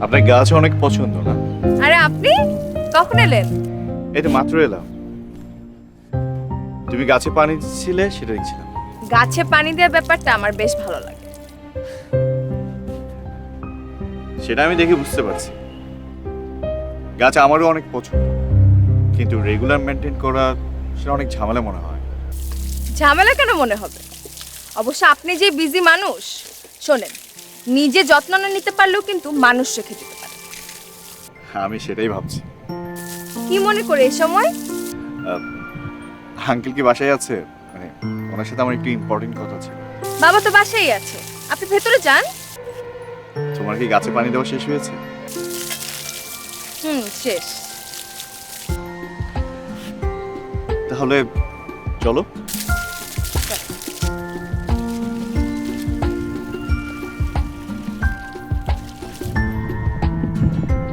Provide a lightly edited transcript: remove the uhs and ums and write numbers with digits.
আপনার গাছ অনেক পছন্দ না? আরে আপনি কখন এলেন? এই তো মাত্র এলাম। তুমি গাছে পানি দিচ্ছিলে সেটা দেখছিলাম। গাছে পানি দেওয়ার ব্যাপারটা আমার বেশ ভালো লাগে। সেটা আমি দেখে বুঝতে পারছি। গাছ আমারও অনেক পছন্দ, কিন্তু রেগুলার মেনটেন করা সেটা অনেক ঝামেলা মনে হয়। ঝামেলা কেন মনে হবে? অবশ্য আপনি যে বিজি মানুষ, শোনেন, নিজে যত্ন না নিতে পারলেও কিন্তু মানুষ রেখে দিতে পারে। আমি সেটাই ভাবছি। কি মনে করে এই সময়? আঙ্কেল কি বাসায় আছে? মানে ওনার সাথে আমার একটু ইম্পর্টেন্ট কথা ছিল। বাবা তো বাসায় আছে, আপনি ভেতরে যান। তোমার কি গাছে পানি দেওয়া শেষ হয়েছে? শেষ। তাহলে চলো।